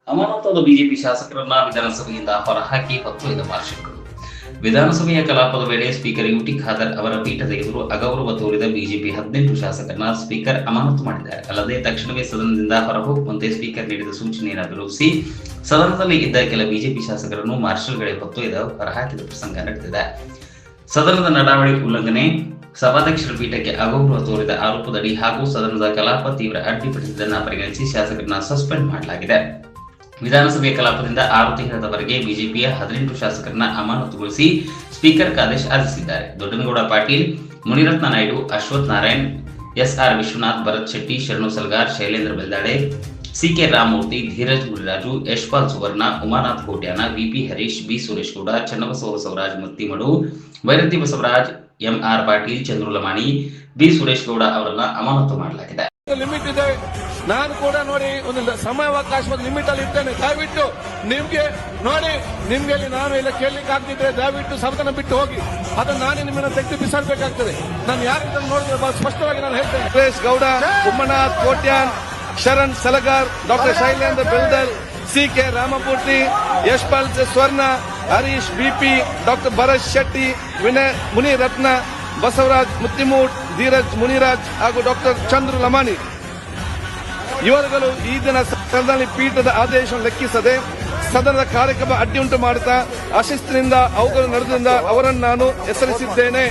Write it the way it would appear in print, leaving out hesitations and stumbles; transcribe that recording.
ಅಮಾನತಾದ BJP ಶಾಸಕರನ್ನ ವಿಧಾನಸಭೆಯಿಂದ ಹೊರಹಾಕಿ ಹೊತ್ತೊಯ್ದ ಶಾಸಕರು. ವಿಧಾನಸಭೆಯ ಕಲಾಪದ ವೇಳೆ ಸ್ಪೀಕರ್ ಯುಟಿ ಖಾದರ್ ಅವರ ಪೀಠದ ಎದುರು ಅಗೌರವ ತೋರಿದ ಬಿಜೆಪಿ 18 ಶಾಸಕರನ್ನ ಸ್ಪೀಕರ್ ಅಮಾನತು ಮಾಡಿದ್ದಾರೆ. ಅಲ್ಲದೆ ತಕ್ಷಣವೇ ಸದನದಿಂದ ಹೊರಹೋಗುವಂತೆ ಸ್ಪೀಕರ್ ನೀಡಿದ ಸೂಚನೆಯನ್ನು ವಿರೋಧಿಸಿ ಸದನದಲ್ಲಿ ಇದ್ದ ಕೆಲ ಬಿಜೆಪಿ ಶಾಸಕರನ್ನು ಮಾರ್ಷಲ್ಗಳೇ ಹೊತ್ತೊಯ್ದು ಹೊರಹಾಕಿದ ಪ್ರಸಂಗ ನಡೆದಿದೆ. ಸದನದ ನಡಾವಳಿ ಉಲ್ಲಂಘನೆ, ಸಭಾಧ್ಯಕ್ಷರ ಪೀಠಕ್ಕೆ ಅಗೌರವ ತೋರಿದ ಆರೋಪದಡಿ ಹಾಗೂ ಸದನದ ಕಲಾಪ ತೀವ್ರ ಅಡ್ಡಿಪಡಿಸಿದ್ದನ್ನು ಪರಿಗಣಿಸಿ ಶಾಸಕರನ್ನ ಸಸ್ಪೆಂಡ್ ಮಾಡಲಾಗಿದೆ. ವಿಧಾನಸಭೆಯ ಕಲಾಪದಿಂದ 6 ತಿಂಗಳವರೆಗೆ ಬಿಜೆಪಿಯ 18 ಶಾಸಕರನ್ನ ಅಮಾನತುಗೊಳಿಸಿ ಸ್ಪೀಕರ್ ಆದೇಶ ಆದೇಶಿಸಿದ್ದಾರೆ. Doddanagouda Patil, Muniratna Naidu, Ashwath Narayan, S R Vishwanath, Bharath Shetty, Sharanu Salgar, Shailendra Beldale, C K Ramamurthy, Dheeraj Muniraju, Yashpal Suvarna, Umanath Kotian, V P Harish, B Suresh Gowda, Channabasava Basavaraj Mattimadu, Byrathi Basavaraj, M R Patil, Chandru Lamani, B Suresh Gowda ಅವರನ್ನ ಅಮಾನತು ಮಾಡಲಾಗಿದೆ. ಲಿಮಿಟ್ ಇದೆ. ನಾನು ಕೂಡ ನೋಡಿ ಒಂದು ಸಮಯಾವಕಾಶ ಲಿಮಿಟ್ ಅಲ್ಲಿ ಇರ್ತೇನೆ. ದಯವಿಟ್ಟು ನಿಮ್ಗೆ ನೋಡಿ, ನಿಮ್ಗೆ ನಾನು ಇಲ್ಲ ಕೇಳಲಿಕ್ಕೆ ಆಗ್ತಿದ್ರೆ ದಯವಿಟ್ಟು ಸದನ ಬಿಟ್ಟು ಹೋಗಿ. ಅದನ್ನ ನಾನೇ ನಿಮ್ಮನ್ನ ತೆಗೆದು ಬಿಸಾಡಬೇಕಾಗ್ತದೆ. ನಾನು ಯಾರು ನೋಡಿದ್ರೆ ಬಹಳ ಸ್ಪಷ್ಟವಾಗಿ ನಾನು ಹೇಳ್ತೇನೆ. ಸುರೇಶ್ ಗೌಡ, ಉಮ್ಮನಾಥ್ ಕೋಟ್ಯಾನ್, ಶರಣ್ ಸಲಗಾರ್, ಡಾಕ್ಟರ್ ಶೈಲೇಂದ್ರ ಬೆಲ್ದಲ್, ಸಿಕೆ ರಾಮಮೂರ್ತಿ, ಯಶ್ಪಾಲ್ ಸ್ವರ್ಣ, ಹರೀಶ್ ಬಿಪಿ, ಡಾಕ್ಟರ್ ಭರತ್ ಶೆಟ್ಟಿ, ಮುನಿರತ್ನ, ಬಸವರಾಜ್ ಮುತ್ತಿಮೂಟ್, ಧೀರಜ್ ಮುನಿರಾಜ್ ಹಾಗೂ ಡಾಕ್ಟರ್ ಚಂದ್ರು ಲಮಾಣಿ ಇವರುಗಳು ಈ ದಿನ ಸದನದಲ್ಲಿ ಪೀಠದ ಆದೇಶವನ್ನು ಲೆಕ್ಕಿಸದೆ ಸದನದ ಕಾರ್ಯಕ್ರಮ ಅಡ್ಡಿಯುಂಟು ಮಾಡುತ್ತಾ ಅಶಿಸ್ತಿನಿಂದ ಅವುಗಳು ನಡೆದಿಂದ ಅವರನ್ನು ನಾನು ಹೆಸರಿಸಿದ್ದೇನೆ.